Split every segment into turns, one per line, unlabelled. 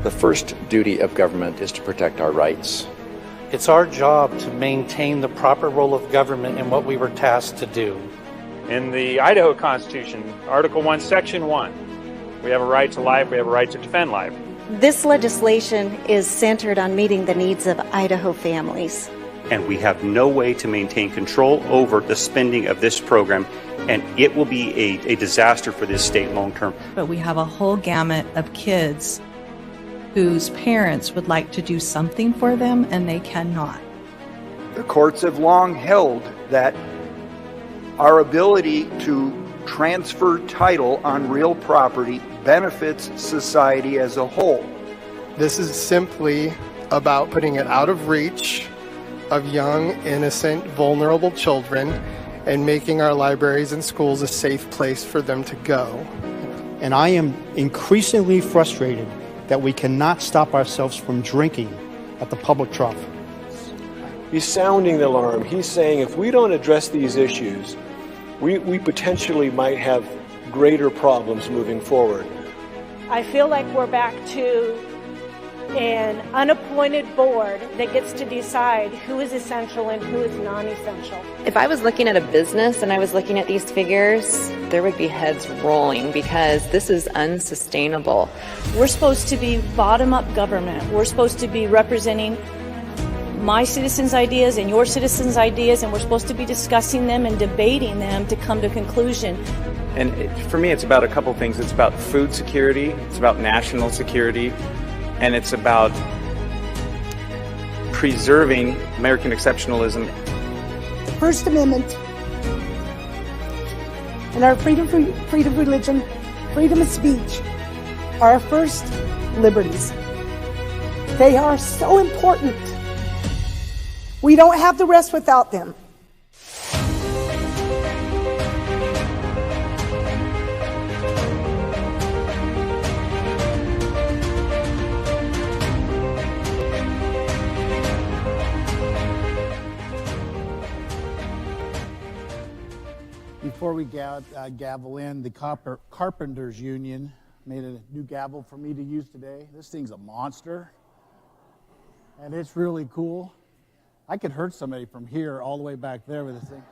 The first duty of government is to protect our rights.
It's our job to maintain the proper role of government in what we were tasked to do.
In the Idaho Constitution, Article 1, Section 1, we have a right to life, we have a right to defend life.
This legislation is centered on meeting the needs of Idaho families.
And we have no way to maintain control over the spending of this program, and it will be a disaster for this state long term.
But we have a whole gamut of kids whose parents would like to do something for them and they cannot.
The courts have long held that our ability to transfer title on real property benefits society as a whole.
This is simply about putting it out of reach of young, innocent, vulnerable children and making our libraries and schools a safe place for them to go.
And I am increasingly frustrated that we cannot stop ourselves from drinking at the public trough.
He's sounding the alarm. He's saying if we don't address these issues, we potentially might have greater problems moving forward.
I feel like we're back to an unappointed board that gets to decide who is essential and who is non-essential.
If I was looking at a business and I was looking at these figures, there would be heads rolling because this is unsustainable.
We're supposed to be bottom-up government. We're supposed to be representing my citizens' ideas and your citizens' ideas, and we're supposed to be discussing them and debating them to come to a conclusion.
And for me, it's about a couple things. It's about food security, it's about national security, and it's about preserving American exceptionalism.
The First Amendment and our freedom of religion, freedom of speech are our first liberties. They are so important. We don't have the rest without them.
Before we gavel in, the Carpenters Union made a new gavel for me to use today. This thing's a monster, and it's really cool. I could hurt somebody from here all the way back there with this thing.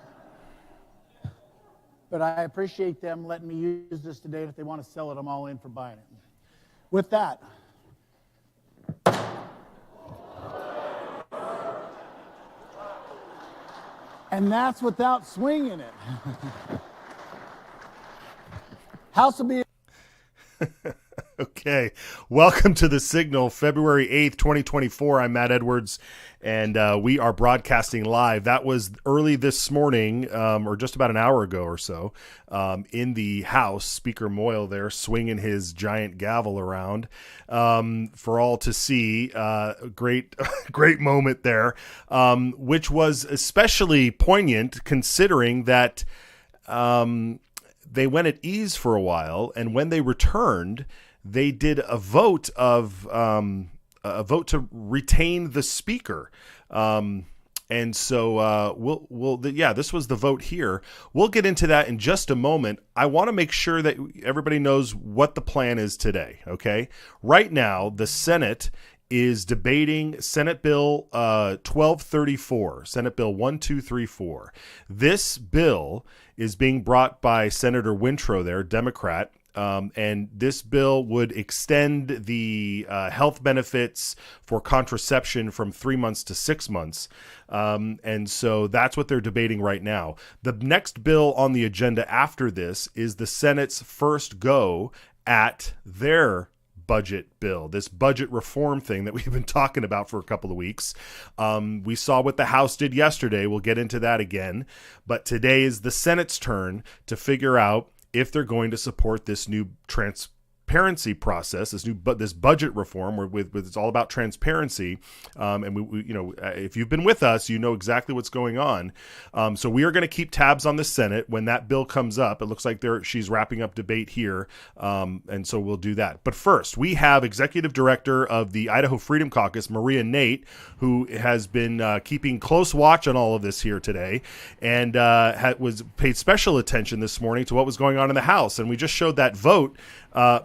But I appreciate them letting me use this today. If they want to sell it, I'm all in for buying it. With that, and that's without swinging it. House will be...
Okay. Welcome to The Signal, February 8th, 2024. I'm Matt Edwards, and we are broadcasting live. That was early this morning, or just about an hour ago or so, in the House. Speaker Moyle there swinging his giant gavel around for all to see. Great moment there, which was especially poignant considering that they went at ease for a while, and when they returned, they did a vote to retain the speaker. And so this was the vote here. We'll get into that in just a moment. I want to make sure that everybody knows what the plan is today. Okay. Right now, the Senate is debating Senate Bill 1234, Senate Bill 1234. This bill is being brought by Senator Wintrow there, Democrat, and this bill would extend the health benefits for contraception from 3 months to 6 months. And so that's what they're debating right now. The next bill on the agenda after this is the Senate's first go at their budget bill, this budget reform thing that we've been talking about for a couple of weeks. We saw what the House did yesterday. We'll get into that again. But today is the Senate's turn to figure out if they're going to support this new transparency process, this budget reform, where it's all about transparency. And we if you've been with us, you know exactly what's going on. So we are going to keep tabs on the Senate when that bill comes up. It looks like she's wrapping up debate here. And so we'll do that. But first, we have Executive Director of the Idaho Freedom Caucus, Maria Nate, who has been keeping close watch on all of this here today, and paid special attention this morning to what was going on in the House. And we just showed that vote.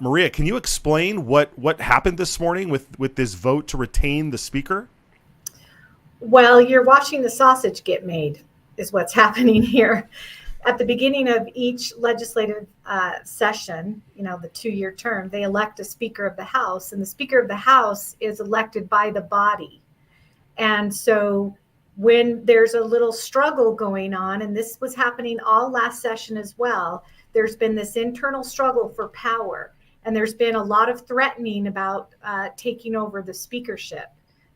Maria, can you explain what happened this morning with this vote to retain the speaker?
Well, you're watching the sausage get made is what's happening here. At the beginning of each legislative session, the 2-year term, they elect a Speaker of the House, and the Speaker of the House is elected by the body. And so when there's a little struggle going on, and this was happening all last session as well, there's been this internal struggle for power, and there's been a lot of threatening about taking over the speakership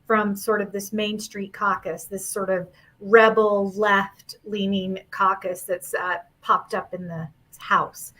from sort of this Main Street caucus, this sort of rebel left-leaning caucus that's popped up in the House.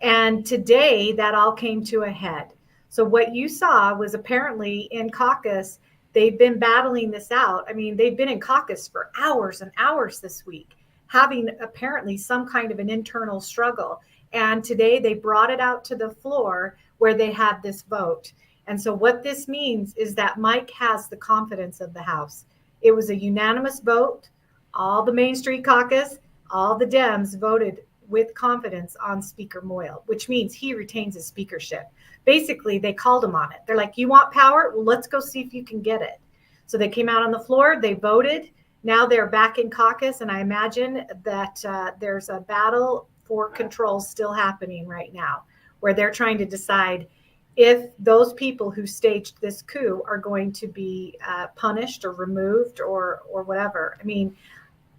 And today that all came to a head. So what you saw was apparently in caucus, they've been battling this out. I mean, they've been in caucus for hours and hours this week, having apparently some kind of an internal struggle. And today they brought it out to the floor where they had this vote. And so what this means is that Mike has the confidence of the House. It was a unanimous vote. All the Main Street caucus, all the Dems voted with confidence on Speaker Moyle, which means he retains his speakership. Basically, they called him on it. They're like, you want power? Well, let's go see if you can get it. So they came out on the floor, they voted. Now they're back in caucus, and I imagine that there's a battle for control still happening right now, where they're trying to decide if those people who staged this coup are going to be punished or removed or whatever. I mean,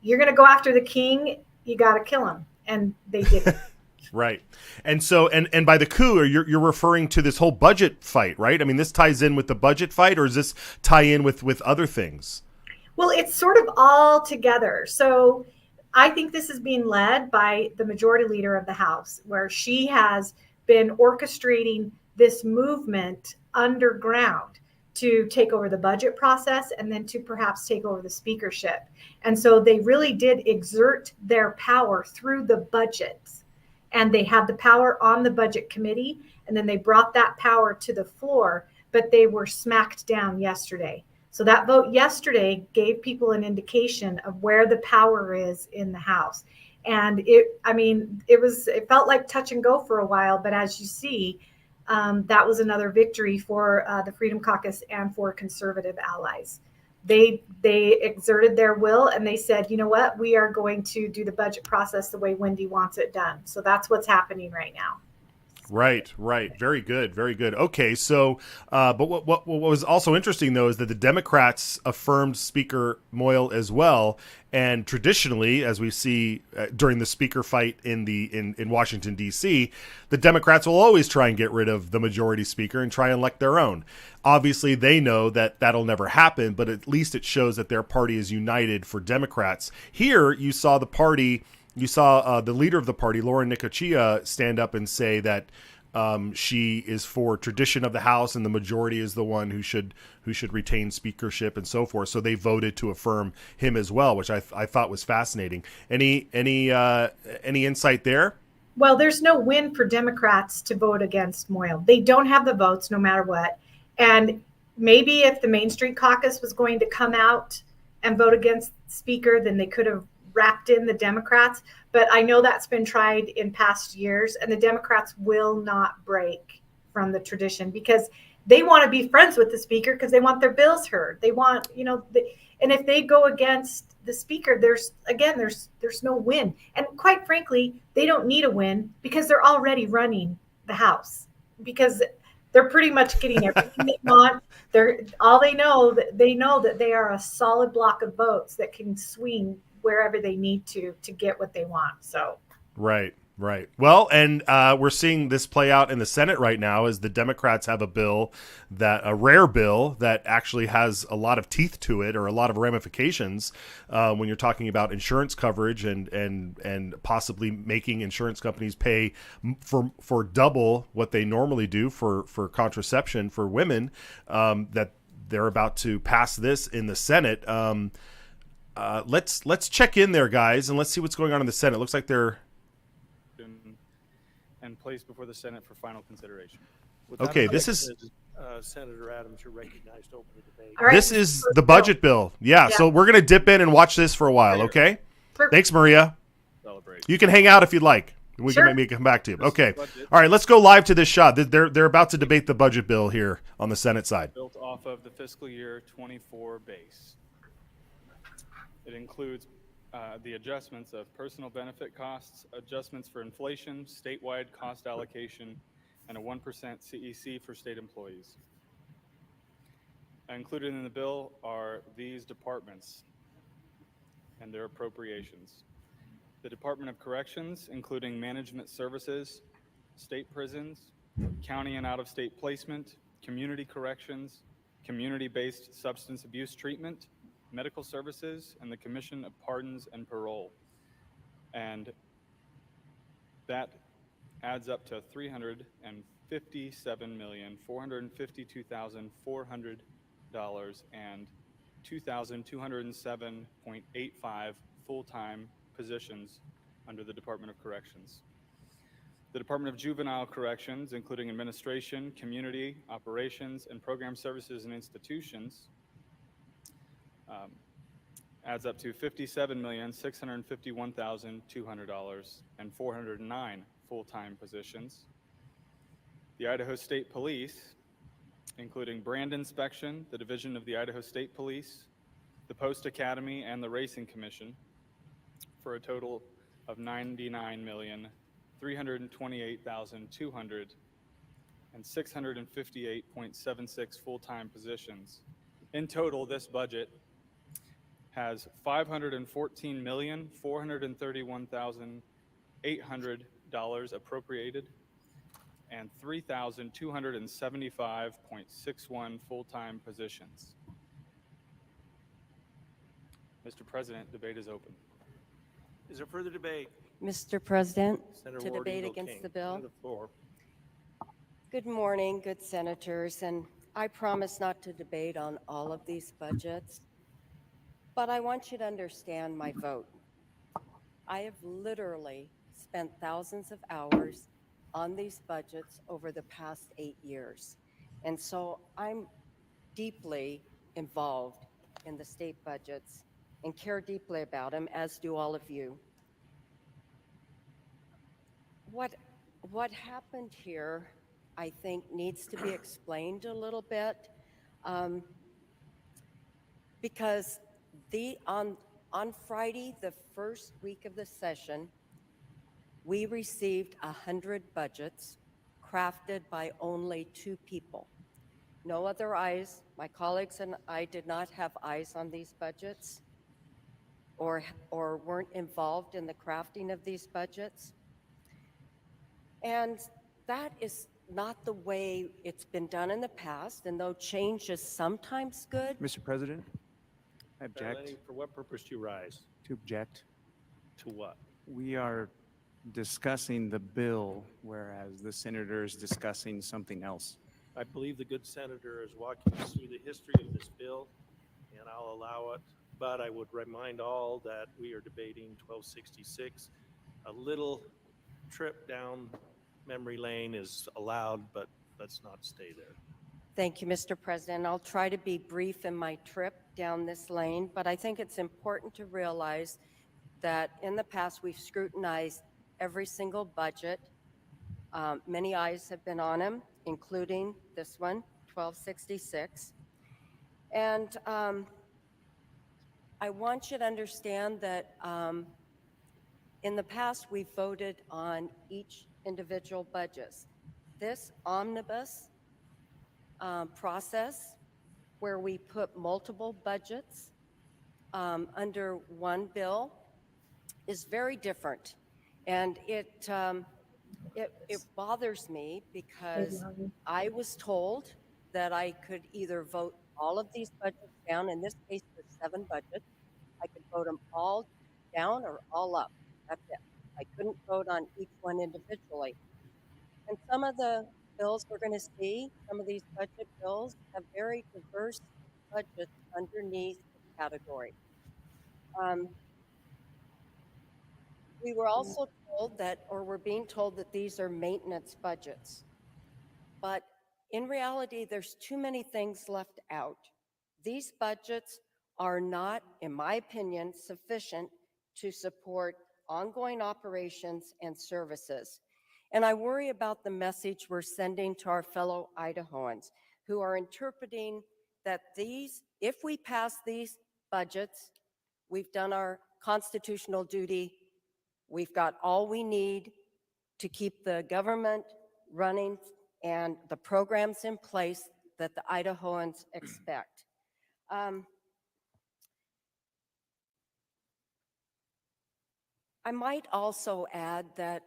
you're going to go after the king, you got to kill him. And they didn't.
Right. And so, and by the coup, you're referring to this whole budget fight, right? I mean, this ties in with the budget fight, or does this tie in with other things?
Well, it's sort of all together. So I think this is being led by the majority leader of the House, where she has been orchestrating this movement underground to take over the budget process and then to perhaps take over the speakership. And so they really did exert their power through the budgets. And they had the power on the budget committee, and then they brought that power to the floor, but they were smacked down yesterday. So that vote yesterday gave people an indication of where the power is in the House. And it felt like touch and go for a while, but as you see, that was another victory for the Freedom Caucus and for conservative allies. They exerted their will, and they said, you know what, we are going to do the budget process the way Wendy wants it done. So that's what's happening right now.
Right. Very good. Okay, so, but what was also interesting, though, is that the Democrats affirmed Speaker Moyle as well. And traditionally, as we see during the speaker fight in Washington, D.C., the Democrats will always try and get rid of the majority speaker and try and elect their own. Obviously, they know that that'll never happen, but at least it shows that their party is united for Democrats. Here, you saw the party... You saw the leader of the party, Lauren Nicochia, stand up and say that she is for tradition of the House, and the majority is the one who should retain speakership and so forth. So they voted to affirm him as well, which I thought was fascinating. Any insight there?
Well, there's no win for Democrats to vote against Moyle. They don't have the votes, no matter what. And maybe if the Main Street caucus was going to come out and vote against the speaker, then they could have wrapped in the Democrats, but I know that's been tried in past years, and the Democrats will not break from the tradition because they want to be friends with the speaker because they want their bills heard. They want, and if they go against the speaker, there's no win. And quite frankly, they don't need a win because they're already running the House, because they're pretty much getting everything they want. They know that they are a solid block of votes that can swing wherever they need to get what they want. So
right. Well, and we're seeing this play out in the Senate right now as the Democrats have a rare bill that actually has a lot of teeth to it, or a lot of ramifications when you're talking about insurance coverage and possibly making insurance companies pay for double what they normally do for contraception for women. That they're about to pass this in the Senate. Let's check in there, guys, and let's see what's going on in the Senate. It looks like they're
and placed before the Senate for final consideration.
Okay, this is
Senator Adams, you're recognized to open the debate.
Right.
This is the budget bill. Yeah, so we're gonna dip in and watch this for a while. Okay, thanks, Maria.
Celebrate.
You can hang out if you'd like. We
Sure.
can come back to you. Okay. All right, let's go live to this shot. They're about to debate the budget bill here on the Senate side.
Built off of the fiscal year 24 base. It includes the adjustments of personal benefit costs, adjustments for inflation, statewide cost allocation, and a 1% CEC for state employees. Included in the bill are these departments and their appropriations. The Department of Corrections, including management services, state prisons, county and out-of-state placement, community corrections, community-based substance abuse treatment, medical services, and the Commission of Pardons and Parole. And that adds up to $357,452,400 and 2,207.85 full-time positions under the Department of Corrections. The Department of Juvenile Corrections, including administration, community, operations, and program services and institutions, adds up to $57,651,200 and 409 full-time positions. The Idaho State Police, including brand inspection, the Division of the Idaho State Police, the Post Academy, and the Racing Commission, for a total of $99,328,200 and 658.76 full-time positions. In total, this budget has $514,431,800 appropriated and 3,275.61 full-time positions. Mr. President, debate is open.
Is there further debate?
Mr. President,
Senator
to
Ward
debate
Eagle
against
King.
the bill.
On the floor.
Good morning, good senators, and I promise not to debate on all of these budgets, but I want you to understand my vote. I have literally spent thousands of hours on these budgets over the past 8 years, and so I'm deeply involved in the state budgets and care deeply about them, as do all of you. What happened here, I think, needs to be explained a little bit, because on Friday, the first week of the session, we received 100 budgets crafted by only 2 people. No other eyes. My colleagues and I did not have eyes on these budgets or weren't involved in the crafting of these budgets. And that is not the way it's been done in the past, and though change is sometimes good.
Mr. President, I object.
Lenny, for what purpose do you rise?
To object.
To what?
We are discussing the bill, whereas the senator is discussing something else.
I believe the good senator is walking us through the history of this bill, and I'll allow it. But I would remind all that we are debating 1266. A little trip down memory lane is allowed, but let's not stay there.
Thank you, Mr. President. I'll try to be brief in my trip down this lane, but I think it's important to realize that in the past we've scrutinized every single budget. Many eyes have been on them, including this one, 1266. And I want you to understand that in the past we've voted on each individual budgets. This omnibus process, where we put multiple budgets under one bill, is very different, and it bothers me because I was told that I could either vote all of these budgets down. In this case, there's 7 budgets. I could vote them all down or all up. That's it. I couldn't vote on each one individually. And some of the bills we're going to see, some of these budget bills, have very diverse budgets underneath the category. We were also told that, or we're being told that these are maintenance budgets. But in reality, there's too many things left out. These budgets are not, in my opinion, sufficient to support ongoing operations and services. And I worry about the message we're sending to our fellow Idahoans who are interpreting that if we pass these budgets, we've done our constitutional duty, we've got all we need to keep the government running and the programs in place that the Idahoans expect. I might also add that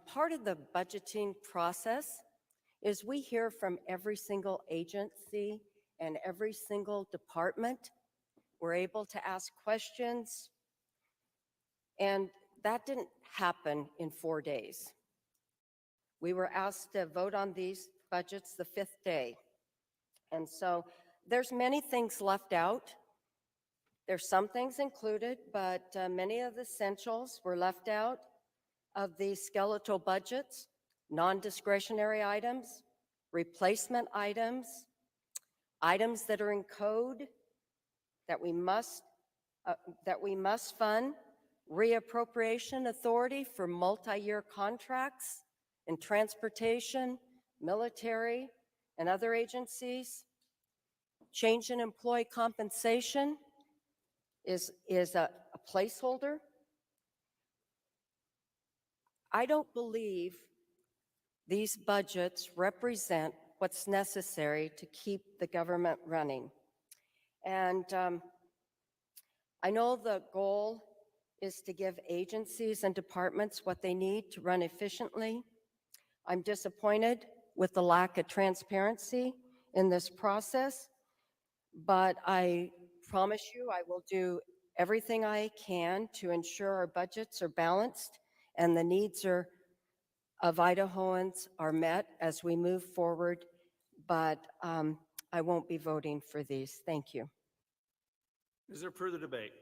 part of the budgeting process is we hear from every single agency and every single department. We're able to ask questions, and that didn't happen in 4 days. We were asked to vote on these budgets the 5th day. And so there's many things left out. There's some things included, but many of the essentials were left out of these skeletal budgets, non-discretionary items, replacement items, items that are in code that we must fund, reappropriation authority for multi-year contracts in transportation, military, and other agencies. Change in employee compensation is a placeholder. I don't believe these budgets represent what's necessary to keep the government running. And I know the goal is to give agencies and departments what they need to run efficiently. I'm disappointed with the lack of transparency in this process, but I promise you I will do everything I can to ensure our budgets are balanced and the needs of Idahoans are met as we move forward, but I won't be voting for these. Thank you.
Is there further debate?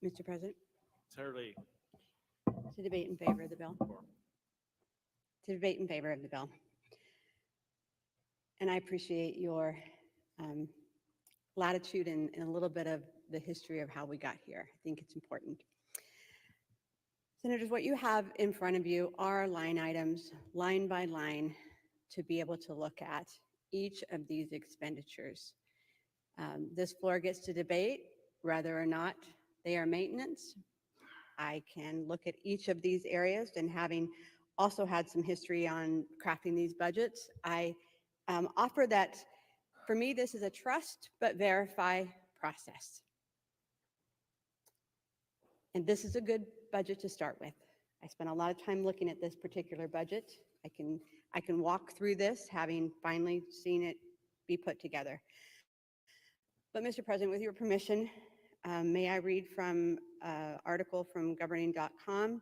Mr. President?
Senator Lee.
To debate in favor of the bill. To debate in favor of the bill. And I appreciate your latitude and a little bit of the history of how we got here. I think it's important. Senators, what you have in front of you are line items, line by line, to be able to look at each of these expenditures. This floor gets to debate whether or not they are maintenance. I can look at each of these areas, and having also had some history on crafting these budgets, I offer that for me, this is a trust but verify process. And this is a good budget to start with. I spent a lot of time looking at this particular budget. I can walk through this, having finally seen it be put together. But Mr. President, with your permission, may I read from an article from governing.com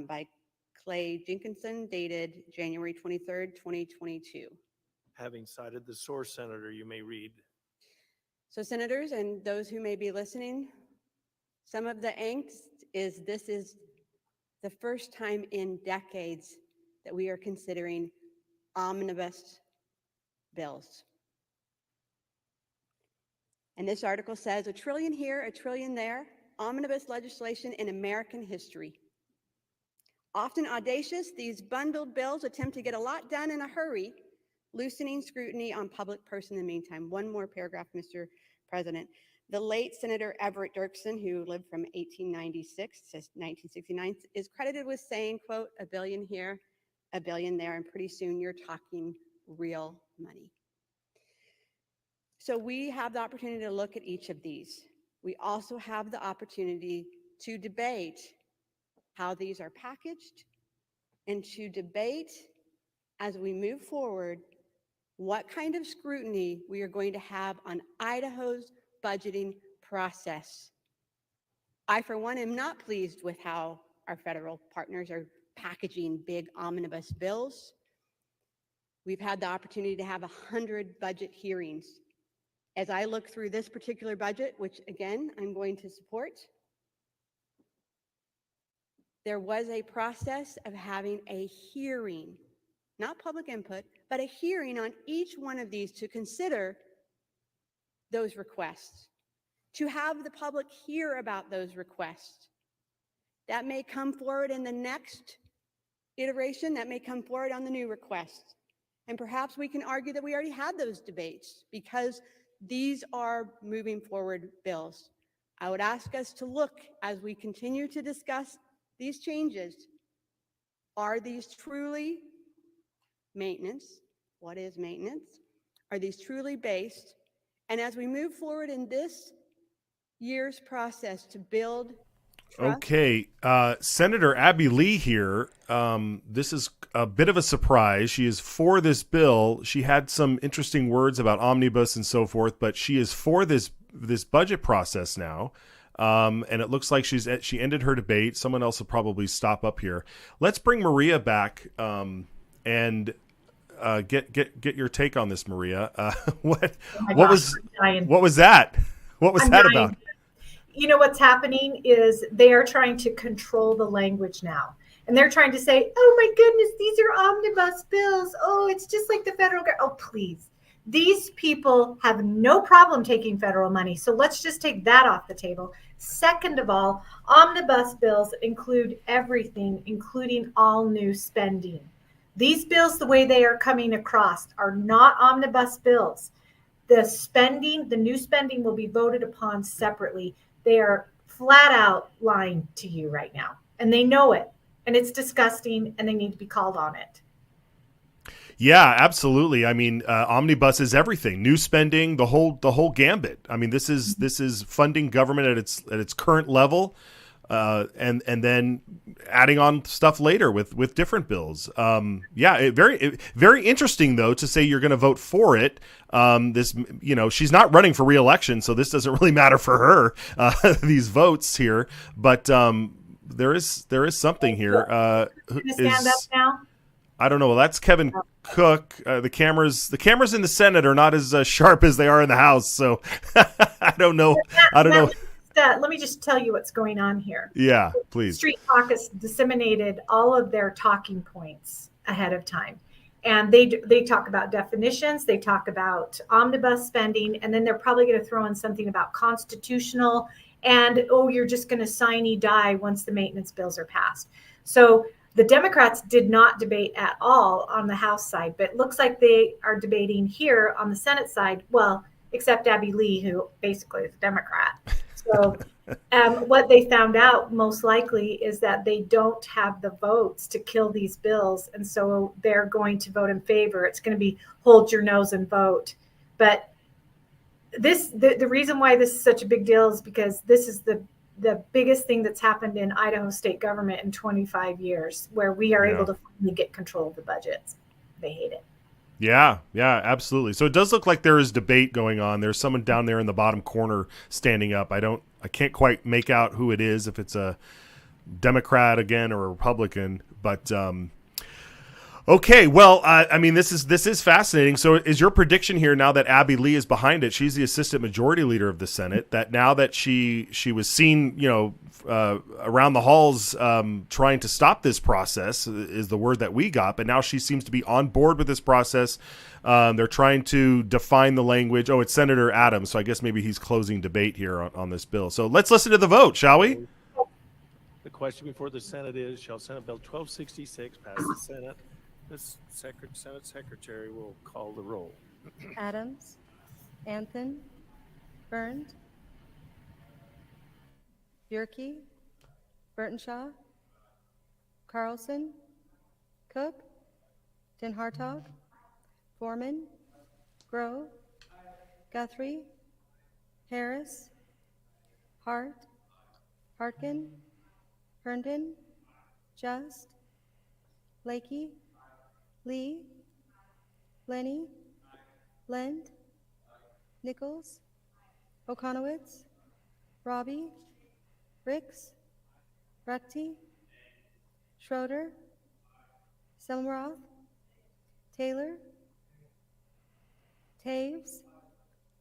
by Clay Jenkinson, dated January 23rd, 2022.
Having cited the source, Senator, you may read.
So senators and those who may be listening, some of the angst is this is the first time in decades that we are considering omnibus bills. And this article says, $1 trillion here, $1 trillion there, omnibus legislation in American history. Often audacious, these bundled bills attempt to get a lot done in a hurry, loosening scrutiny on public purse in the meantime. One more paragraph, Mr. President. The late Senator Everett Dirksen, who lived from 1896 to 1969, is credited with saying, quote, $1 billion here, $1 billion there, and pretty soon you're talking real money. So we have the opportunity to look at each of these. We also have the opportunity to debate how these are packaged and to debate as we move forward what kind of scrutiny we are going to have on Idaho's budgeting process. I, for one, am not pleased with how our federal partners are packaging big omnibus bills. We've had the opportunity to have 100 budget hearings. As I look through this particular budget, which again, I'm going to support, there was a process of having a hearing, not public input, but a hearing on each one of these to consider those requests. to have the public hear about those requests. That may come forward in the next iteration, that may come forward on the new request. And perhaps we can argue that we already had those debates because these are moving forward bills. I would ask us to look as we continue to discuss these changes. Are these truly maintenance? What is maintenance? Are these truly based? And as we move forward in this year's process to build trust.
Okay, Senator Abby Lee here. This is a bit of a surprise. She is for this bill. She had some interesting words about omnibus and so forth, but she is for this budget process now. And it looks like she ended her debate. Someone else will probably stop up here. Let's bring Maria back and get your take on this, Maria. What was that? What was that about?
You know what's happening is they are trying to control the language now. And they're trying to say, oh my goodness, these are omnibus bills. Oh, it's just like the federal government. Oh, please. These people have no problem taking federal money. So let's just take that off the table. Second of all, omnibus bills include everything, including all new spending. These bills, the way they are coming across, are not omnibus bills. The spending, the new spending will be voted upon separately. They are flat out lying to you right now, and they know it, and it's disgusting, and they need to be called on it.
Yeah, absolutely. I mean, omnibus is everything. New spending, the whole gambit. I mean, this is funding government at its current level, and then adding on stuff later with different bills. Very interesting though to say you're going to vote for it. She's not running for re-election, so this doesn't really matter for her. These votes here, but there is something here.
Stand up now.
I don't know. Well, that's Kevin Cook. The cameras in the Senate are not as sharp as they are in the House, so I don't know.
Let me just tell you what's going on here.
Yeah, please.
Street Caucus disseminated all of their talking points ahead of time. And they talk about definitions, they talk about omnibus spending, and then they're probably going to throw in something about constitutional and, you're just going to sine die once the maintenance bills are passed. So the Democrats did not debate at all on the House side, but it looks like they are debating here on the Senate side, well, except Abby Lee, who basically is a Democrat. So what they found out most likely is that they don't have the votes to kill these bills. And so they're going to vote in favor. It's going to be hold your nose and vote. But the reason why this is such a big deal is because this is the biggest thing that's happened in Idaho state government in 25 years, where we are able to finally get control of the budgets. They hate it.
Yeah, absolutely. So it does look like there is debate going on. There's someone down there in the bottom corner standing up. I can't quite make out who it is, if it's a Democrat again or a Republican, but okay. Well, I mean, this is fascinating. So is your prediction here, now that Abby Lee is behind it, she's the assistant majority leader of the Senate, that now that she was seen, around the halls trying to stop this process is the word that we got, but now she seems to be on board with this process. They're trying to define the language. Oh, it's Senator Adams, so I guess maybe he's closing debate here on this bill. So let's listen to the vote, shall we?
The question before the Senate is, shall Senate Bill 1266 pass the Senate? The Senate Secretary will call the roll.
Adams, Anthony, Burns, Bjerke, Burtonshaw, Carlson, Cook, Den Hartog, Foreman, Grove, Guthrie, Harris, Hart, Harkin, Herndon, Just, Lakey, Lee, Lenny, Lend, Nichols, Okonowitz, Robbie, Ricks, Ruckty, Schroeder, Selmroth, Taylor, Taves,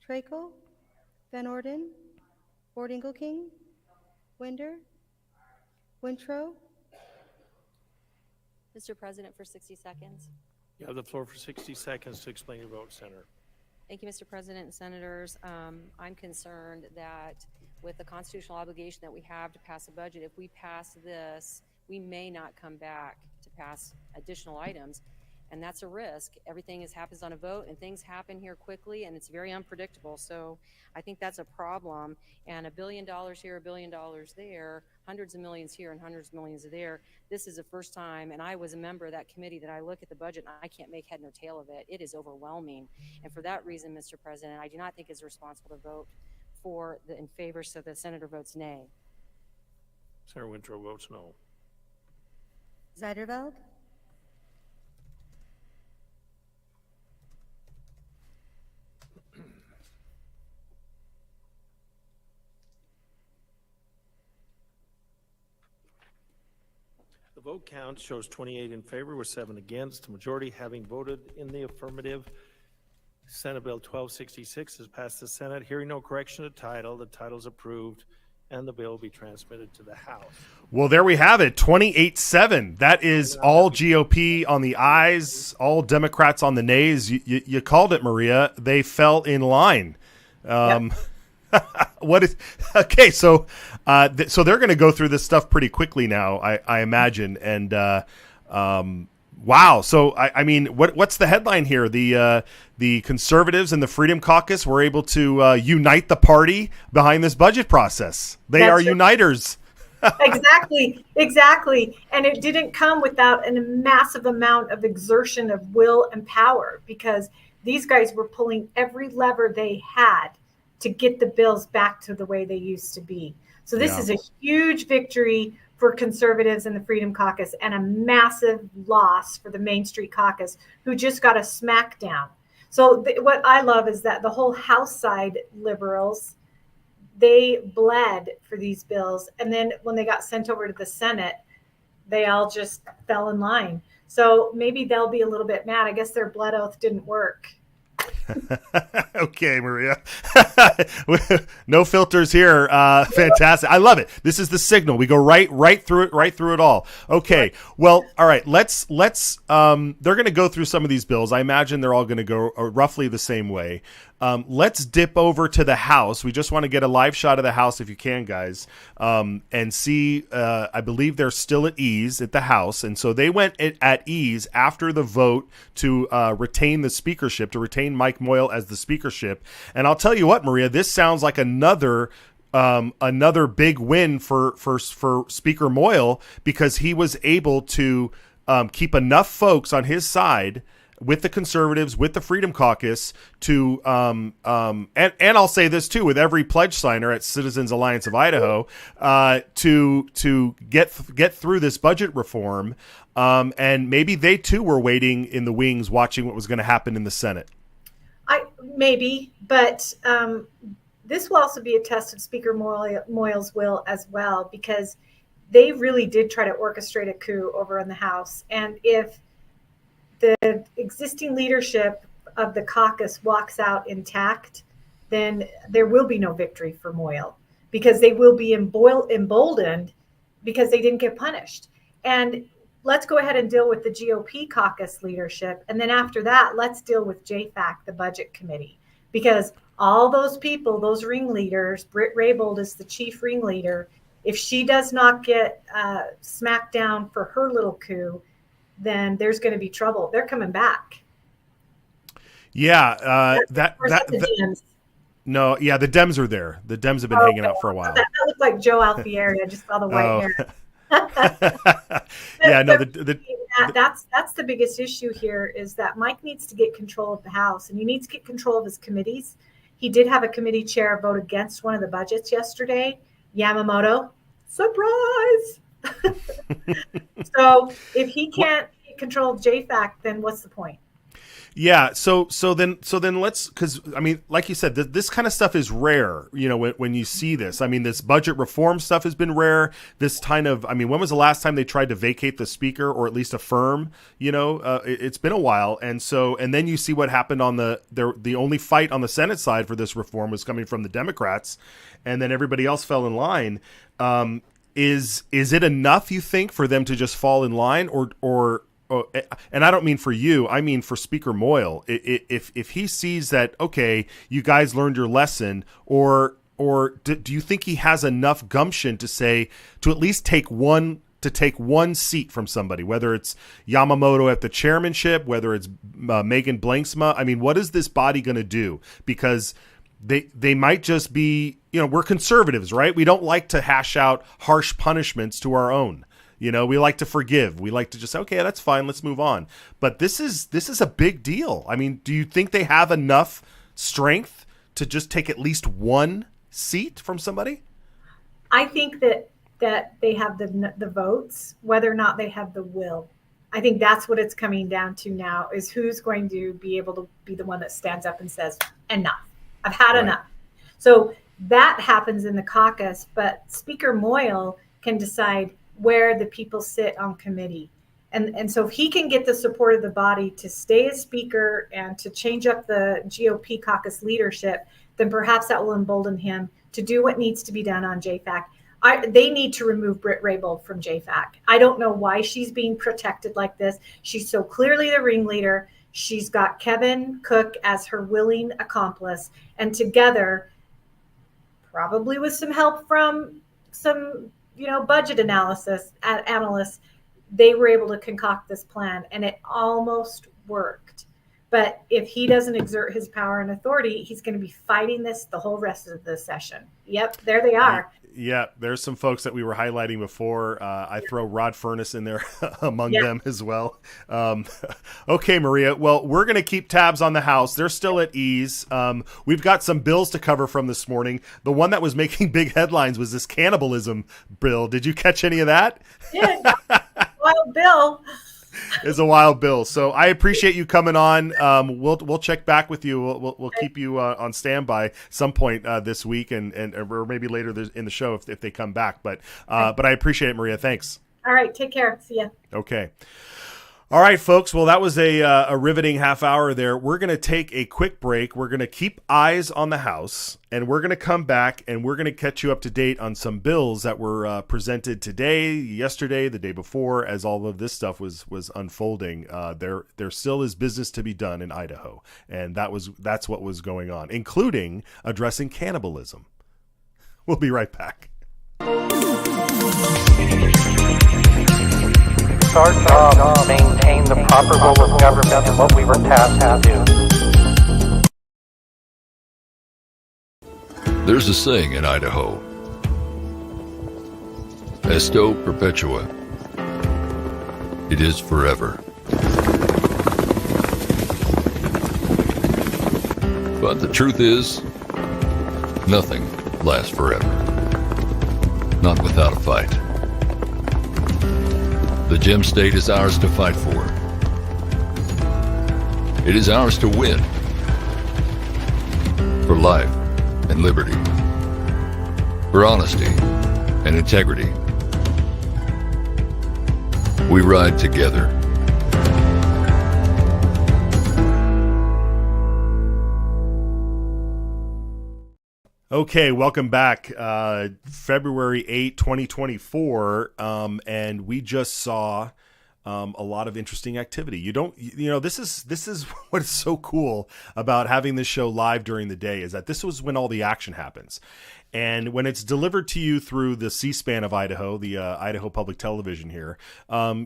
Trakel, Van Orden, Bordingle-King, Winder, Wintrow.
Mr. President, for 60 seconds.
You have the floor for 60 seconds to explain your vote, Senator.
Thank you, Mr. President and Senators. I'm concerned that with the constitutional obligation that we have to pass a budget, if we pass this, we may not come back to pass additional items. And that's a risk. Everything happens on a vote, and things happen here quickly, and it's very unpredictable. So I think that's a problem. And $1 billion here, $1 billion there, hundreds of millions here and hundreds of millions there. This is the first time, and I was a member of that committee, that I look at the budget and I can't make head nor tail of it. It is overwhelming. And for that reason, Mr. President, I do not think it's responsible to vote in favor, so the senator votes nay.
Senator Wintrow votes no.
Zeiderveld,
The vote count shows 28 in favor with 7 against. A majority having voted in the affirmative. Senate Bill 1266 has passed the Senate. Hearing no correction to title, the title is approved, and the bill will be transmitted to the House.
Well, there we have it, 28-7. That is all GOP on the ayes, all Democrats on the nays. You called it, Maria. They fell in line. What is okay? So they're going to go through this stuff pretty quickly now, I imagine. And wow. So I mean, what's the headline here? The conservatives and the Freedom Caucus were able to unite the party behind this budget process. They are uniters.
Exactly. And it didn't come without a massive amount of exertion of will and power, because these guys were pulling every lever they had to get the bills back to the way they used to be. So this is a huge victory for conservatives and the Freedom Caucus, and a massive loss for the Main Street Caucus, who just got a smackdown. So what I love is that the whole House side liberals, they bled for these bills. And then when they got sent over to the Senate, they all just fell in line. So maybe they'll be a little bit mad. I guess their blood oath didn't work.
Okay, Maria. No filters here. Fantastic. I love it. This is the signal. We go right through it all. Okay. Well, all right. Let's they're going to go through some of these bills. I imagine they're all going to go roughly the same way. Let's dip over to the House. We just want to get a live shot of the House if you can, guys, and see. I believe they're still at ease at the House, and so they went at ease after the vote to retain the speakership, to retain Mike Moyle as the speakership. And I'll tell you what, Maria, this sounds like another big win for Speaker Moyle, because he was able to keep enough folks on his side with the conservatives, with the Freedom Caucus, to and I'll say this too, with every pledge signer at Citizens Alliance of Idaho, to get through this budget reform, and maybe they too were waiting in the wings, watching what was going to happen in the Senate.
Maybe, but this will also be a test of Speaker Moyle's will as well, because they really did try to orchestrate a coup over in the House, and if the existing leadership of the caucus walks out intact, then there will be no victory for Moyle, because they will be emboldened because they didn't get punished. And let's go ahead and deal with the GOP caucus leadership. And then after that, let's deal with JFAC, the budget committee, because all those people, those ringleaders, Britt Raybould is the chief ringleader. If she does not get smacked down for her little coup, then there's going to be trouble. They're coming back.
Yeah, the Dems are there. The Dems have been hanging out for a while.
That looked like Joe Alfieri. I just saw the white hair.
Yeah, no,
that's the biggest issue here, is that Mike needs to get control of the House, and he needs to get control of his committees. He did have a committee chair vote against one of the budgets yesterday, Yamamoto. Surprise! So if he can't control JFAC, then what's the point?
Yeah. So then let's, because I mean, like you said, this kind of stuff is rare. You know, when you see this, I mean, this budget reform stuff has been rare. This kind of, I mean, when was the last time they tried to vacate the speaker, or at least affirm? You know, it's been a while, and then you see what happened on the only fight on the Senate side for this reform was coming from the Democrats, and then everybody else fell in line. Is it enough, you think, for them to just fall in line, or and I don't mean for you, I mean for Speaker Moyle. If he sees that, okay, you guys learned your lesson, or do you think he has enough gumption to say, to at least take one seat from somebody, whether it's Yamamoto at the chairmanship, whether it's Megan Blanksma? I mean, what is this body going to do? Because they might just be, we're conservatives, right? We don't like to hash out harsh punishments to our own. We like to forgive. We like to just say, okay, that's fine, let's move on. But this is a big deal. I mean, do you think they have enough strength to just take at least one seat from somebody?
I think that they have the votes, whether or not they have the will. I think that's what it's coming down to now, is who's going to be able to be the one that stands up and says, enough. I've had enough. So that happens in the caucus, but Speaker Moyle can decide where the people sit on committee. And so if he can get the support of the body to stay as speaker and to change up the GOP caucus leadership, then perhaps that will embolden him to do what needs to be done on JFAC. They need to remove Britt Raybould from JFAC. I don't know why she's being protected like this. She's so clearly the ringleader. She's got Kevin Cook as her willing accomplice. And together, probably with some help from some, budget analysts, they were able to concoct this plan, and it almost worked. But if he doesn't exert his power and authority, he's going to be fighting this the whole rest of the session. Yep, there they are.
Yeah, there's some folks that we were highlighting before. I throw Rod Furness in there among them as well. Okay, Maria. Well, we're going to keep tabs on the House. They're still at ease. We've got some bills to cover from this morning. The one that was making big headlines was this cannibalism bill. Did you catch any of that?
Yeah, wild bill.
It's a wild bill. So I appreciate you coming on. We'll check back with you. We'll keep you on standby some point this week, and or maybe later in the show if they come back. But I appreciate it, Maria. Thanks.
All right. Take care. See ya.
Okay. All right, folks. Well, that was a riveting half hour there. We're going to take a quick break. We're going to keep eyes on the House, and we're going to come back, and we're going to catch you up to date on some bills that were presented today, yesterday, the day before, as all of this stuff was unfolding. There still is business to be done in Idaho, and that's what was going on, including addressing cannibalism. We'll be right back.
It's our job to maintain the proper role of government and what we were tasked to do.
There's a saying in Idaho, Esto perpetua. It is forever. But the truth is, nothing lasts forever. Not without a fight. The Gem State is ours to fight for. It is ours to win. For life and liberty. For honesty and integrity. We ride together.
Okay, welcome back. February 8, 2024, and we just saw a lot of interesting activity. This is what is so cool about having this show live during the day, is that this was when all the action happens. And when it's delivered to you through the C-SPAN of Idaho, the Idaho Public Television here,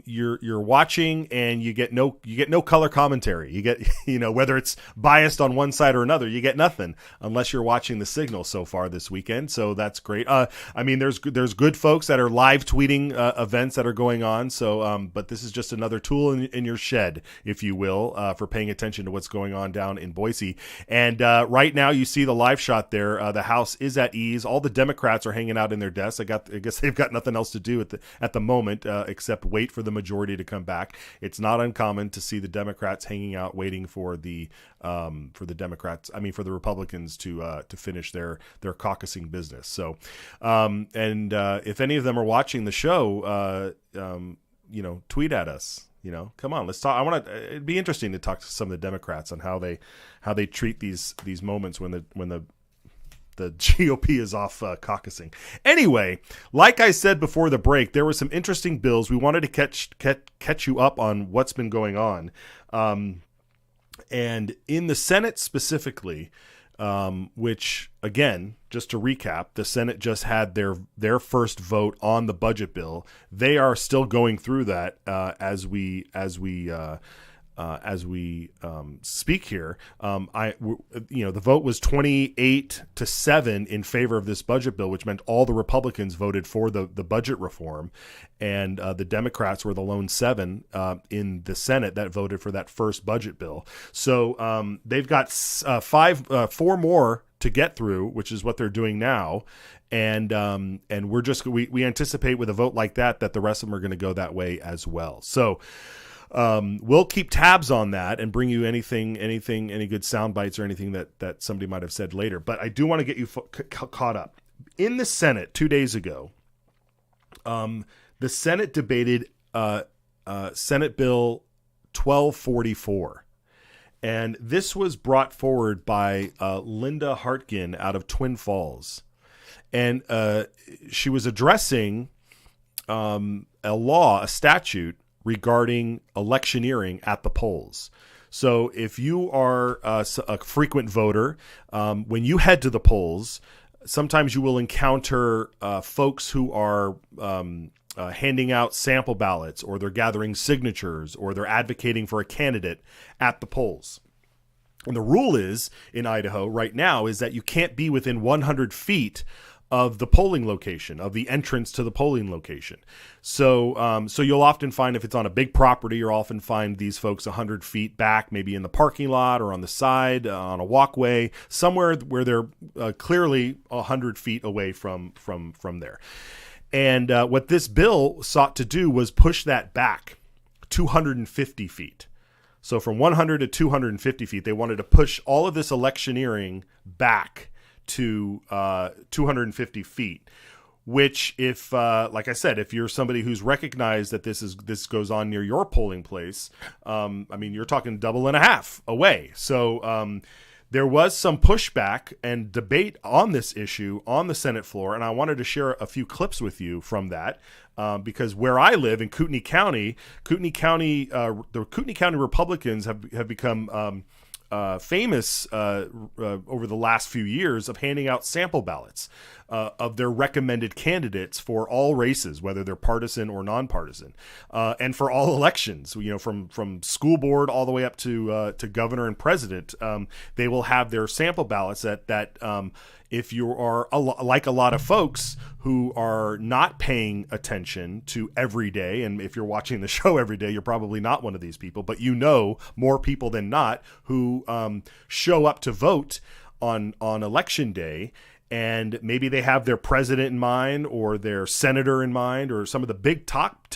you're watching, and you get no color commentary. You get whether it's biased on one side or another, you get nothing unless you're watching the signal so far this weekend. So that's great. There's good folks that are live tweeting events that are going on. So but this is just another tool in your shed, if you will, for paying attention to what's going on down in Boise. And right now you see the live shot there. The House is at ease. All the Democrats are hanging out in their desks. I guess they've got nothing else to do at the moment except wait for the majority to come back. It's not uncommon to see the Democrats hanging out waiting for the Republicans to finish their caucusing business. So, if any of them are watching the show, tweet at us. Come on, let's talk. It'd be interesting to talk to some of the Democrats on how they treat these moments when the the GOP is off caucusing. Anyway, like I said before the break, there were some interesting bills. We wanted to catch you up on what's been going on. And in the Senate specifically, which, again, just to recap, the Senate just had their first vote on the budget bill. They are still going through that as we speak here. The vote was 28-7 in favor of this budget bill, which meant all the Republicans voted for the budget reform, and the Democrats were the lone 7 in the Senate that voted for that first budget bill. So they've got 4 more to get through, which is what they're doing now. And we anticipate with a vote like that the rest of them are going to go that way as well. So we'll keep tabs on that and bring you any good sound bites or anything that somebody might have said later. But I do want to get you caught up. In the Senate 2 days ago, the Senate debated Senate Bill 1244. And this was brought forward by Linda Hartgen out of Twin Falls. And she was addressing a statute regarding electioneering at the polls. So if you are a frequent voter, when you head to the polls, sometimes you will encounter folks who are handing out sample ballots, or they're gathering signatures, or they're advocating for a candidate at the polls. And the rule is in Idaho right now is that you can't be within 100 feet of the polling location, of the entrance to the polling location. So you'll often find, if it's on a big property, you'll often find these folks 100 feet back, maybe in the parking lot or on the side, on a walkway, somewhere where they're clearly 100 feet away from there. And what this bill sought to do was push that back 250 feet. So from 100 to 250 feet, they wanted to push all of this electioneering back to 250 feet, which, if like I said, if you're somebody who's recognized that this goes on near your polling place, you're talking double and a half away. So there was some pushback and debate on this issue on the Senate floor, and I wanted to share a few clips with you from that. Because where I live in Kootenai County, the Kootenai County Republicans have become famous over the last few years of handing out sample ballots of their recommended candidates for all races, whether they're partisan or nonpartisan, and for all elections. From school board all the way up to governor and president, they will have their sample ballots that if you are like a lot of folks who are not paying attention to every day, and if you're watching the show every day, you're probably not one of these people, but more people than not who show up to vote on election day, and maybe they have their president in mind or their senator in mind or some of the big top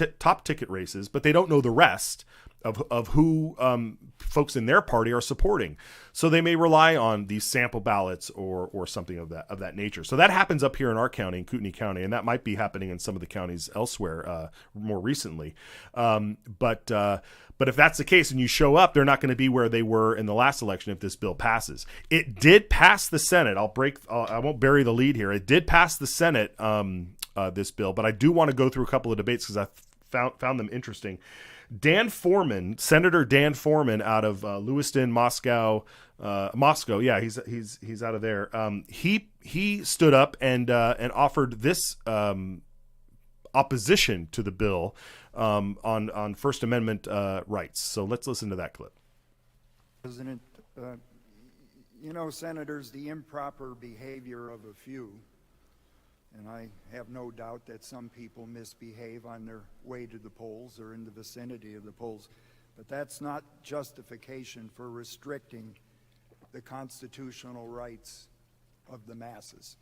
ticket races, but they don't know the rest of who folks in their party are supporting. So they may rely on these sample ballots or something of that nature. So that happens up here in our county, in Kootenai County, and that might be happening in some of the counties elsewhere more recently. But if that's the case and you show up, they're not going to be where they were in the last election if this bill passes. It did pass the Senate. I won't bury the lead here. It did pass the Senate, this bill, but I do want to go through a couple of debates because I found them interesting. Senator Dan Foreman out of Lewiston, Moscow. Yeah, he's out of there. He stood up and offered this opposition to the bill on First Amendment rights. So let's listen to that clip.
President, Senators, the improper behavior of a few, and I have no doubt that some people misbehave on their way to the polls or in the vicinity of the polls, but that's not justification for restricting the constitutional rights of the masses.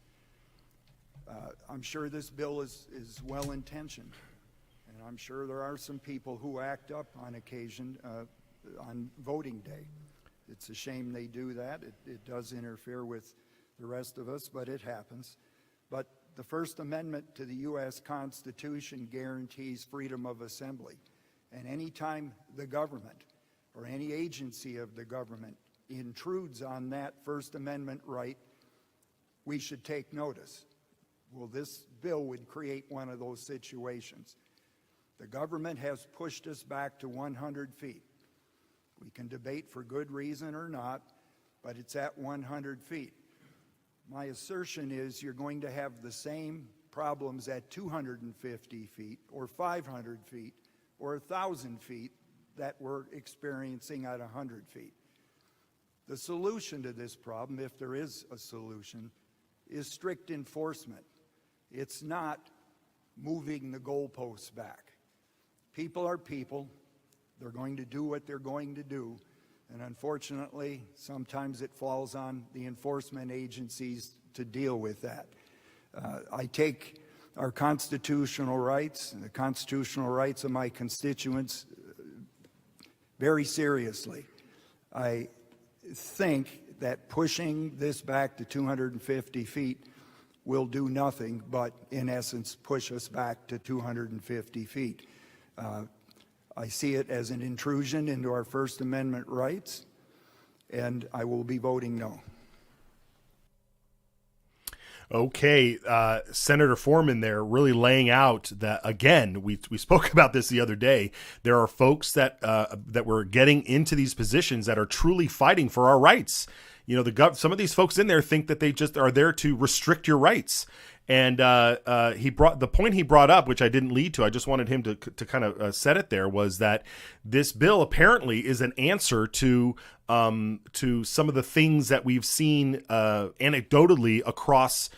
I'm sure this bill is well-intentioned, and I'm sure there are some people who act up on occasion on voting day. It's a shame they do that. It does interfere with the rest of us, but it happens. But the First Amendment to the U.S. Constitution guarantees freedom of assembly. And any time the government or any agency of the government intrudes on that First Amendment right, we should take notice. Well, this bill would create one of those situations. The government has pushed us back to 100 feet. We can debate for good reason or not, but it's at 100 feet. My assertion is you're going to have the same problems at 250 feet or 500 feet or 1,000 feet that we're experiencing at 100 feet. The solution to this problem, if there is a solution, is strict enforcement. It's not moving the goalposts back. People are people. They're going to do what they're going to do. And unfortunately, sometimes it falls on the enforcement agencies to deal with that. I take our constitutional rights and the constitutional rights of my constituents very seriously. I think that pushing this back to 250 feet will do nothing but, in essence, push us back to 250 feet. I see it as an intrusion into our First Amendment rights, and I will be voting no.
Okay, Senator Foreman there really laying out that, again, we spoke about this the other day. There are folks that were getting into these positions that are truly fighting for our rights. You know, some of these folks in there think that they just are there to restrict your rights. And the point he brought up, which I didn't lead to, I just wanted him to kind of set it there, was that this bill apparently is an answer to some of the things that we've seen anecdotally across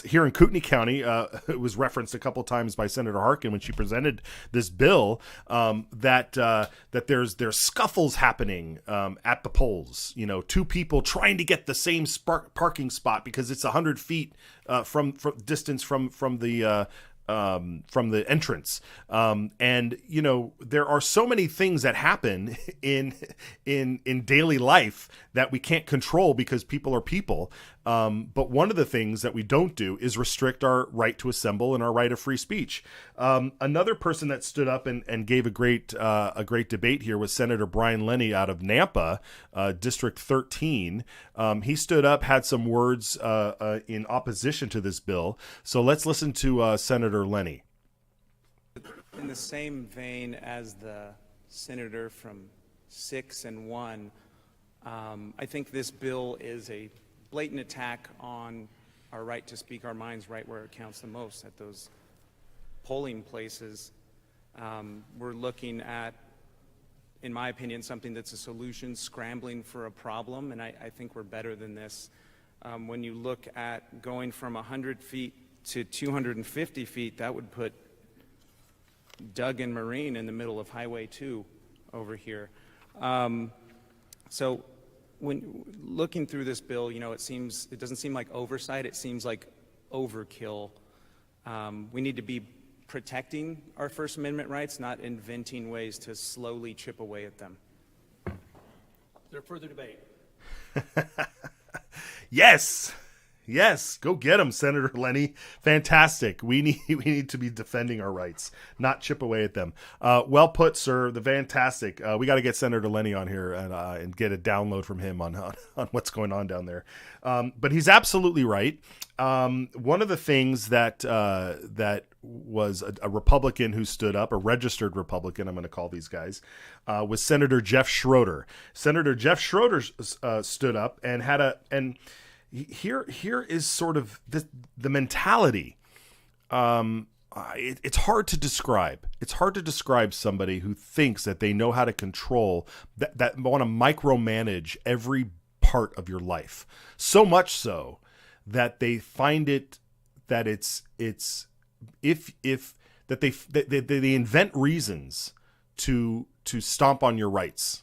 here in Kootenai County. It was referenced a couple times by Senator Harkin when she presented this bill, that there's scuffles happening at the polls. You know, two people trying to get the same parking spot because it's 100 feet from distance from the entrance. And you know, there are so many things that happen in daily life that we can't control because people are people. But one of the things that we don't do is restrict our right to assemble and our right of free speech. Another person that stood up and gave a great debate here was Senator Brian Lenny out of Nampa, District 13. He stood up, had some words in opposition to this bill. So let's listen to Senator Lenny.
In the same vein as the senator from 6 and 1, I think this bill is a blatant attack on our right to speak our minds right where it counts the most, at those polling places. We're looking at, in my opinion, something that's a solution, scrambling for a problem, and I think we're better than this. When you look at going from 100 feet to 250 feet, that would put Doug and Marine in the middle of Highway 2 over here. So when looking through this bill, you know, it doesn't seem like oversight, it seems like overkill. We need to be protecting our First Amendment rights, not inventing ways to slowly chip away at them.
Is there further debate?
Yes, go get him, Senator Lenny. Fantastic. We need to be defending our rights, not chip away at them. Well put, sir. The fantastic. We got to get Senator Lenny on here and get a download from him on what's going on down there. But he's absolutely right. One of the things that was a Republican who stood up, a registered Republican, I'm going to call these guys, was Senator Jeff Schroeder. Senator Jeff Schroeder stood up and had here is sort of the mentality. It's hard to describe. It's hard to describe somebody who thinks that they know how to control, that want to micromanage every part of your life. So much so that they find it that they invent reasons to stomp on your rights.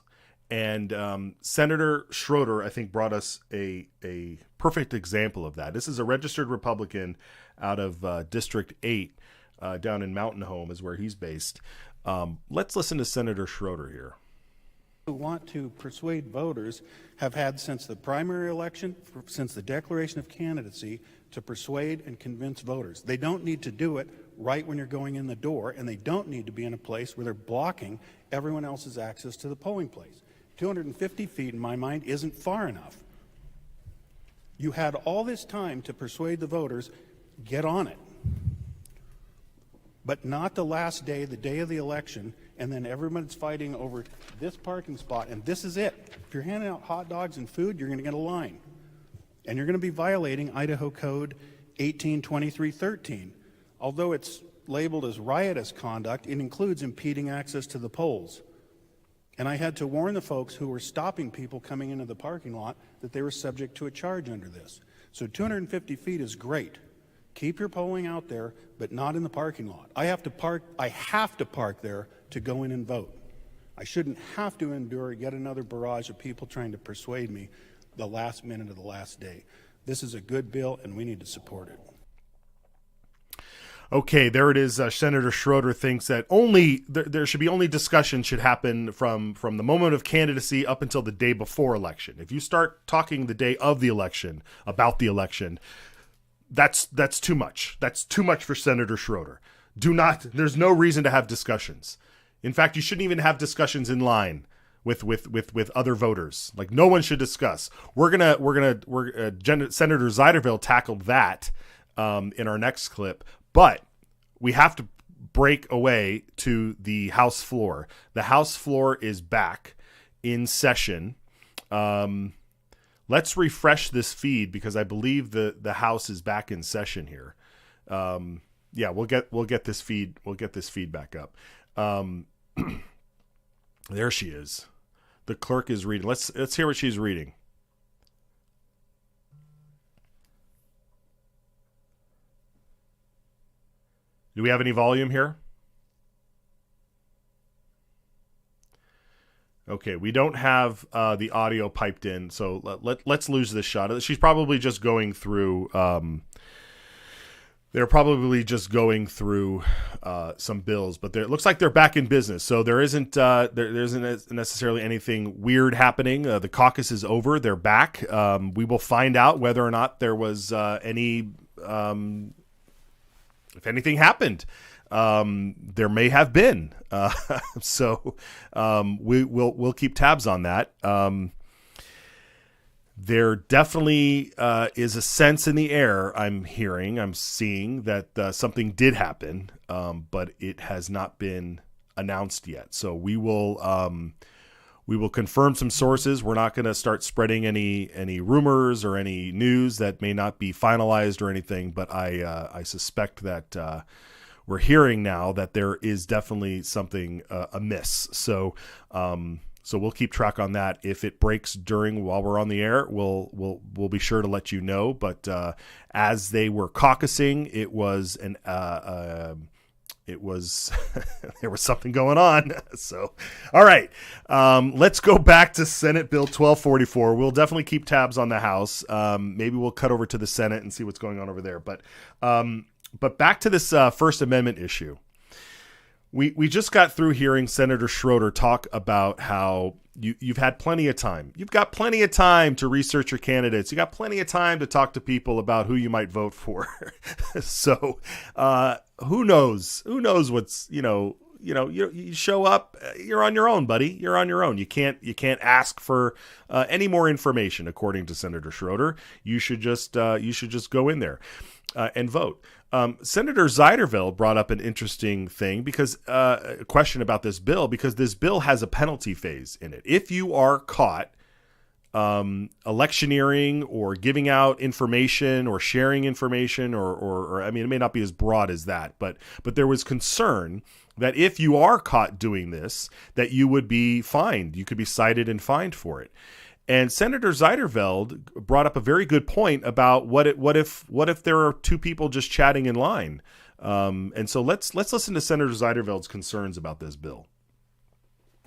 And Senator Schroeder, I think, brought us a perfect example of that. This is a registered Republican out of District 8 down in Mountain Home is where he's based. Let's listen to Senator Schroeder here.
Who want to persuade voters have had since the primary election, since the declaration of candidacy, to persuade and convince voters. They don't need to do it right when you're going in the door, and they don't need to be in a place where they're blocking everyone else's access to the polling place. 250 feet, in my mind, isn't far enough. You had all this time to persuade the voters, get on it. But not the last day, the day of the election, and then everyone's fighting over this parking spot, and this is it. If you're handing out hot dogs and food, you're going to get a line. And you're going to be violating Idaho Code 182313. Although it's labeled as riotous conduct, it includes impeding access to the polls. And I had to warn the folks who were stopping people coming into the parking lot that they were subject to a charge under this. So 250 feet is great. Keep your polling out there, but not in the parking lot. I have to park there to go in and vote. I shouldn't have to endure yet another barrage of people trying to persuade me the last minute of the last day. This is a good bill, and we need to support it.
Okay, there it is. Senator Schroeder thinks that there should be only discussion should happen from the moment of candidacy up until the day before election. If you start talking the day of the election about the election, that's too much. That's too much for Senator Schroeder. There's no reason to have discussions. In fact, you shouldn't even have discussions in line with other voters. Like, no one should discuss. Senator Zeiderville tackled that in our next clip. But we have to break away to the House floor. The House floor is back in session. Let's refresh this feed because I believe the House is back in session here. Yeah, we'll get this feed back up. There she is. The clerk is reading. Let's hear what she's reading. Do we have any volume here? Okay, we don't have the audio piped in, so let's lose this shot. She's probably just going through. They're probably just going through some bills, but it looks like they're back in business. So there isn't necessarily anything weird happening. The caucus is over. They're back. We will find out whether or not there was any. If anything happened, there may have been. So we'll keep tabs on that. There definitely is a sense in the air. I'm seeing that something did happen, but it has not been announced yet. So we will confirm some sources. We're not going to start spreading any rumors or any news that may not be finalized or anything. But I suspect that we're hearing now that there is definitely something amiss. So we'll keep track on that. If it breaks while we're on the air, we'll be sure to let you know. But as they were caucusing, it was there was something going on. So, all right, let's go back to Senate Bill 1244. We'll definitely keep tabs on the House. Maybe we'll cut over to the Senate and see what's going on over there. But back to this First Amendment issue. We just got through hearing Senator Schroeder talk about how you've had plenty of time. You've got plenty of time to research your candidates. You got plenty of time to talk to people about who you might vote for. So who knows? Who knows what's you show up. You're on your own, buddy. You're on your own. You can't ask for any more information, according to Senator Schroeder. You should just go in there and vote. Senator Zeiderville brought up an interesting thing because a question about this bill, because this bill has a penalty phase in it. If you are caught electioneering or giving out information or sharing information or I mean, it may not be as broad as that, but there was concern that if you are caught doing this, that you would be fined. You could be cited and fined for it. And Senator Zeiderveld brought up a very good point about what if there are two people just chatting in line, and so let's listen to Senator Zeiderveld's concerns about this bill.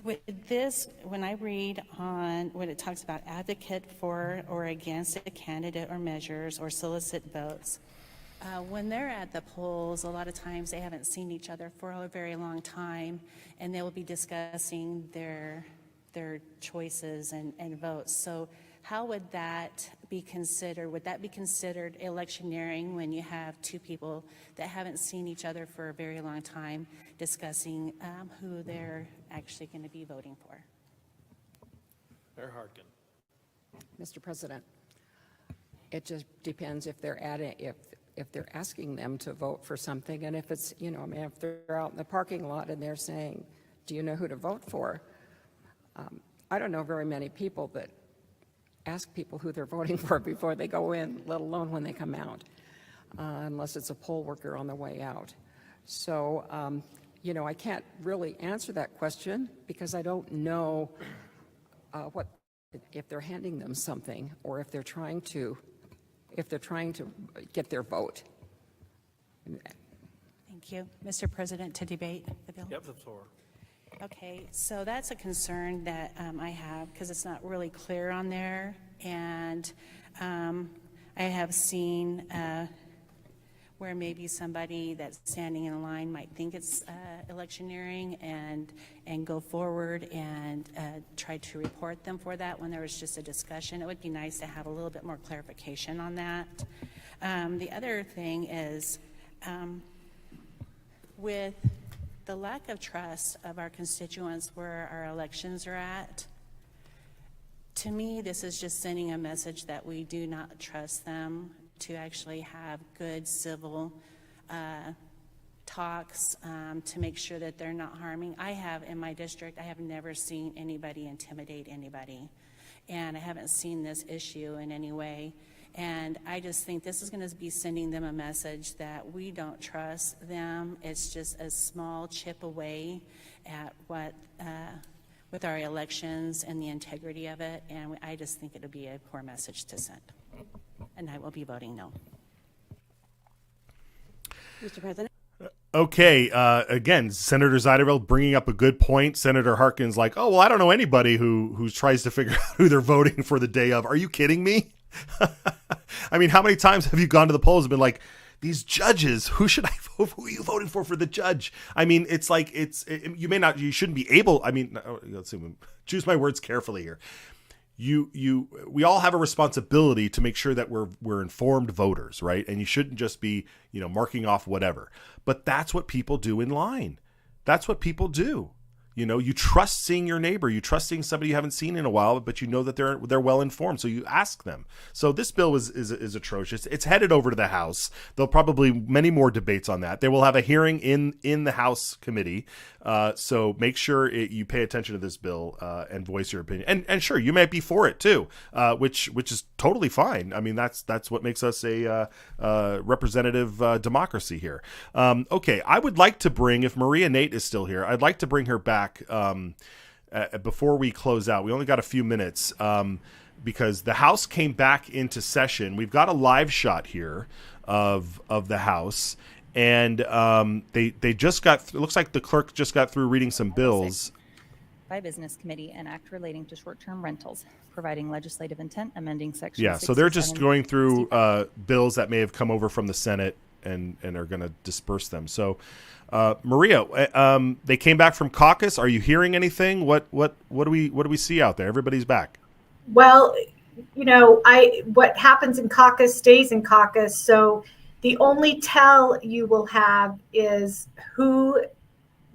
With this, when I read on when it talks about advocate for or against a candidate or measures or solicit votes, when they're at the polls, a lot of times they haven't seen each other for a very long time, and they will be discussing their choices and votes. So how would that be considered? Would that be considered electioneering when you have two people that haven't seen each other for a very long time discussing who they're actually going to be voting for?
Mayor Harkin.
Mr. President, It just depends if they're if they're asking them to vote for something, and if it's, I mean, if they're out in the parking lot and they're saying, do you know who to vote for? I don't know very many people that ask people who they're voting for before they go in, let alone when they come out, unless it's a poll worker on the way out. So, I can't really answer that question because I don't know if they're handing them something or if they're trying to get their vote.
Thank you. Mr. President, to debate the bill?
You have the floor.
Okay, so that's a concern that I have because it's not really clear on there. And I have seen where maybe somebody that's standing in line might think it's electioneering and go forward and try to report them for that when there was just a discussion. It would be nice to have a little bit more clarification on that. The other thing is with the lack of trust of our constituents where our elections are at, to me, this is just sending a message that we do not trust them to actually have good civil talks to make sure that they're not harming. In my district, I have never seen anybody intimidate anybody, and I haven't seen this issue in any way. And I just think this is going to be sending them a message that we don't trust them. It's just a small chip away at what with our elections and the integrity of it, and I just think it'll be a poor message to send. And I will be voting no.
Mr. President?
Okay, again, Senator Zeiderveld bringing up a good point. Senator Harkin's like, oh, well, I don't know anybody who tries to figure out who they're voting for the day of. Are you kidding me? I mean, how many times have you gone to the polls and been like, these judges, who should I vote for? Who are you voting for the judge? I mean, it's like, you shouldn't be able, I mean, let's see, choose my words carefully here. We all have a responsibility to make sure that we're informed voters, right? And you shouldn't just be, marking off whatever. But that's what people do in line. That's what people do. You trust seeing your neighbor. You trust seeing somebody you haven't seen in a while, but you know that they're well informed. So you ask them. So this bill is atrocious. It's headed over to the House. There'll probably many more debates on that. They will have a hearing in the House committee. So make sure you pay attention to this bill and voice your opinion. And sure, you might be for it too, which is totally fine. I mean, that's what makes us a representative democracy here. Okay, I would like to bring, if Maria Nate is still here, I'd like to bring her back before we close out. We only got a few minutes because the House came back into session. We've got a live shot here of the House, and they just got. It looks like the clerk just got through reading some bills.
By Business Committee, an act relating to short-term rentals, providing legislative intent, amending section.
Yeah, so they're just going through bills that may have come over from the Senate and are going to disperse them. So. Maria, they came back from caucus. Are you hearing anything? What do we see out there? Everybody's back.
Well, what happens in caucus stays in caucus. So the only tell you will have is who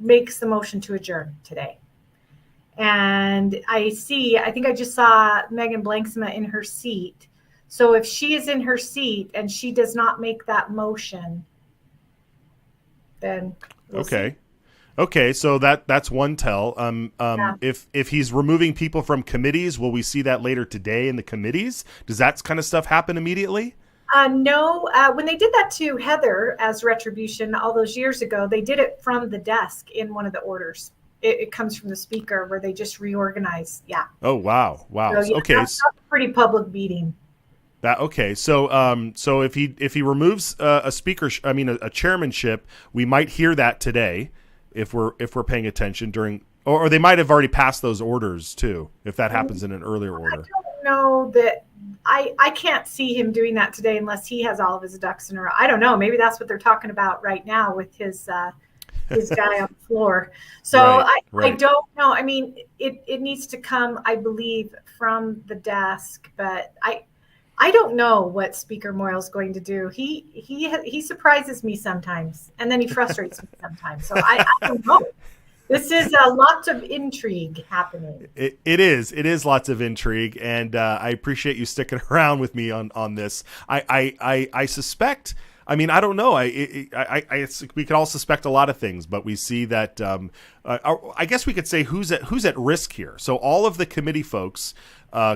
makes the motion to adjourn today. And I think I just saw Megan Blanksma in her seat. So if she is in her seat and she does not make that motion, then we'll see.
Okay, so that's one tell.
Yeah.
If he's removing people from committees, will we see that later today in the committees? Does that kind of stuff happen immediately?
No, when they did that to Heather as retribution all those years ago, they did it from the desk in one of the orders. It comes from the speaker where they just reorganize. Yeah.
Oh, wow.
So, yeah,
Okay.
That's a pretty public beating.
So if he removes a chairmanship, we might hear that today if we're paying attention during, or they might have already passed those orders too if that happens in an earlier order.
I don't know that I can't see him doing that today unless he has all of his ducks in a row. I don't know. Maybe that's what they're talking about right now with his guy on the floor. So I don't know. I mean, it needs to come, I believe, from the desk, but I don't know what Speaker Moyle's going to do. He surprises me sometimes, and then he frustrates me sometimes. So I don't know. This is lots of intrigue happening.
It is lots of intrigue, and I appreciate you sticking around with me on this. I suspect. I mean, I don't know. We could all suspect a lot of things, but we see that. I guess we could say who's at risk here. So all of the committee folks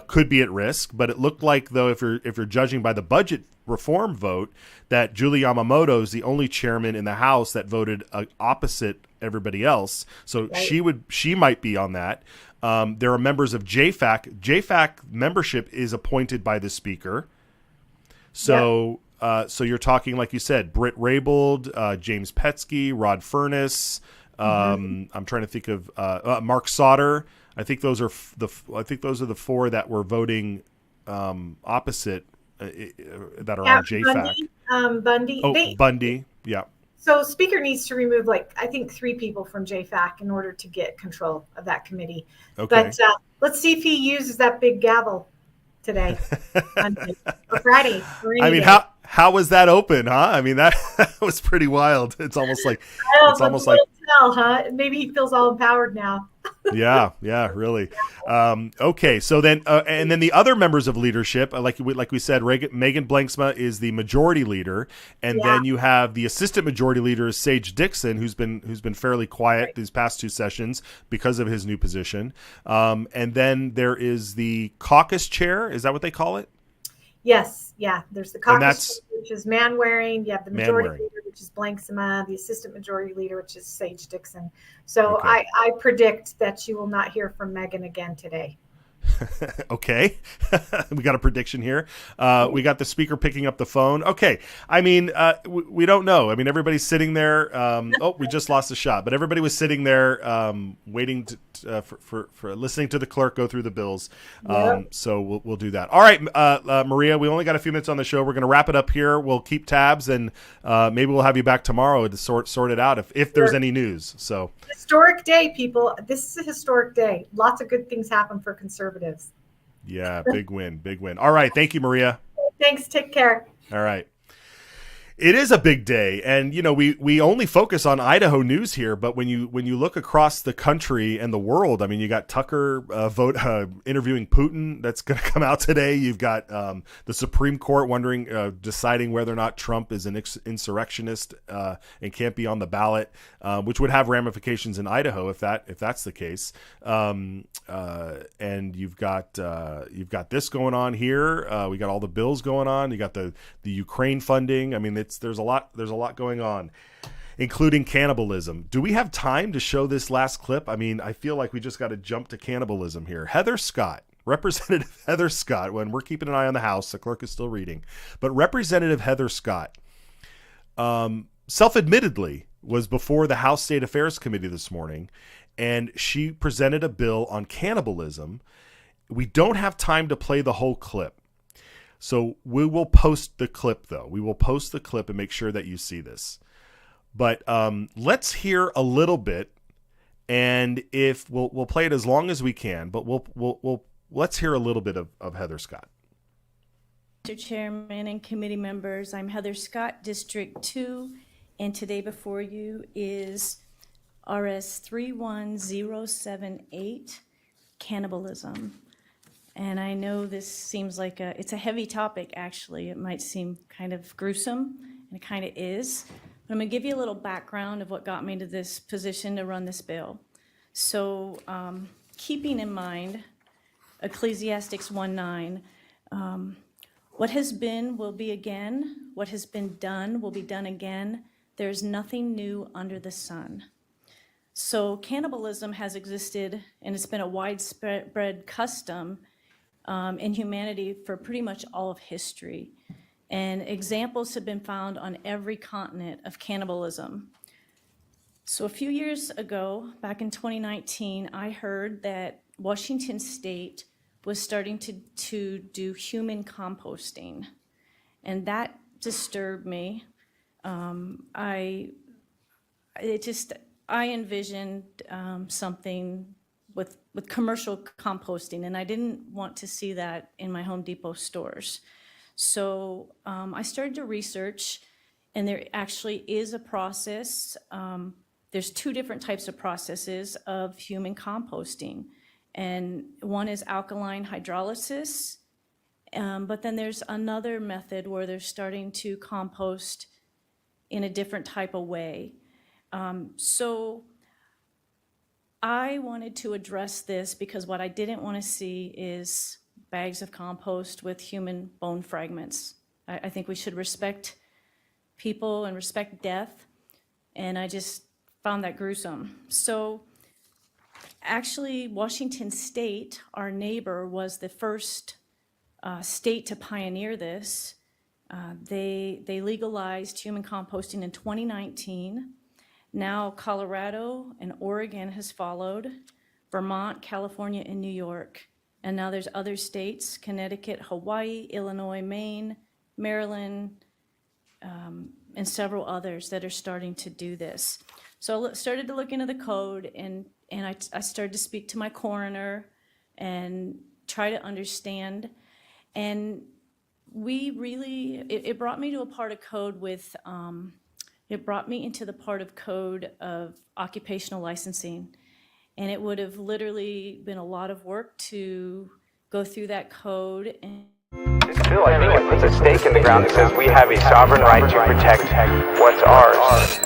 could be at risk, but it looked like, though, if you're judging by the budget reform vote, that Julie Yamamoto is the only chairman in the House that voted opposite everybody else. So
Right.
she might be on that. There are members of JFAC. JFAC membership is appointed by the Speaker. So. So you're talking, like you said, Britt Raybould, James Petsky, Rod Furness. I'm trying to think of Mark Sauter. I think those are the four that were voting opposite that are on JFAC.
Bundy.
Oh, Bundy. Yeah.
So Speaker needs to remove, I think 3 people from JFAC in order to get control of that committee.
Okay.
But let's see if he uses that big gavel today, Monday, or Friday. Or any
I mean,
day.
how was that open, huh? I mean, that was pretty wild. It's almost like
tell, huh? Maybe he feels all empowered now.
yeah, really. Okay, so then and then the other members of leadership, like we said, Megan Blanksma is the majority leader, and then you have the assistant majority leader is Sage Dixon, who's been fairly quiet these past 2 sessions because of his new position. And then there is the caucus chair. Is that what they call it?
Yes, yeah. There's the caucus,
that's-
which is man-wearing. You have the majority
Man-wearing.
leader, which is Blanksma, the assistant majority leader, which is Sage Dixon. So
Okay.
I predict that you will not hear from Megan again today.
Okay. We got a prediction here. We got the Speaker picking up the phone. Okay. I mean, we don't know. I mean, everybody's sitting there. We just lost a shot, but everybody was sitting there waiting for listening to the clerk go through the bills. So we'll do that. All right, Maria, we only got a few minutes on the show. We're going to wrap it up here. We'll keep tabs, and maybe we'll have you back tomorrow to sort it out if there's any news. So
Historic day, people. This is a historic day. Lots of good things happen for conservatives.
yeah, big win. All right. Thank you, Maria.
Thanks. Take care.
All right. It is a big day, and we only focus on Idaho news here, but when you look across the country and the world, I mean, you got Tucker interviewing Putin that's going to come out today. You've got the Supreme Court deciding whether or not Trump is an insurrectionist and can't be on the ballot, which would have ramifications in Idaho if that's the case. And you've got this going on here. We got all the bills going on. You got the Ukraine funding. I mean, there's a lot going on, including cannibalism. Do we have time to show this last clip? I mean, I feel like we just got to jump to cannibalism here. Heather Scott, Representative Heather Scott, when we're keeping an eye on the House, the clerk is still reading, but Representative Heather Scott, self-admittedly, was before the House State Affairs Committee this morning, and she presented a bill on cannibalism. We don't have time to play the whole clip. So we will post the clip, though. We will post the clip and make sure that you see this. But let's hear a little bit, and if we'll play it as long as we can. But let's hear a little bit of Heather Scott.
Mr. Chairman and committee members, I'm Heather Scott, District 2, and today before you is RS 31078, cannibalism. And I know this seems like it's a heavy topic, actually. It might seem kind of gruesome, and it kind of is. But I'm going to give you a little background of what got me to this position to run this bill. So keeping in mind Ecclesiastes 1:9, what has been will be again. What has been done will be done again. There's nothing new under the sun. So cannibalism has existed, and it's been a widespread custom in humanity for pretty much all of history. And examples have been found on every continent of cannibalism. So a few years ago, back in 2019, I heard that Washington State was starting to do human composting. And that disturbed me. I envisioned something with commercial composting, and I didn't want to see that in my Home Depot stores. So I started to research, and there actually is a process there's two different types of processes of human composting. And one is alkaline hydrolysis, but then there's another method where they're starting to compost in a different type of way. So I wanted to address this because what I didn't want to see is bags of compost with human bone fragments. I think we should respect people and respect death, and I just found that gruesome. So actually, Washington State, our neighbor, was the first state to pioneer this. They legalized human composting in 2019. Now Colorado and Oregon has followed, Vermont, California, and New York. And now there's other states, Connecticut, Hawaii, Illinois, Maine, Maryland, and several others that are starting to do this. So I started to look into the code, and I started to speak to my coroner and try to understand. And it brought me to a part of code with, it brought me into the part of code of occupational licensing. And it would have literally been a lot of work to go through that code.
This bill, I think, puts a stake in the ground that says we have a sovereign right to protect what's ours.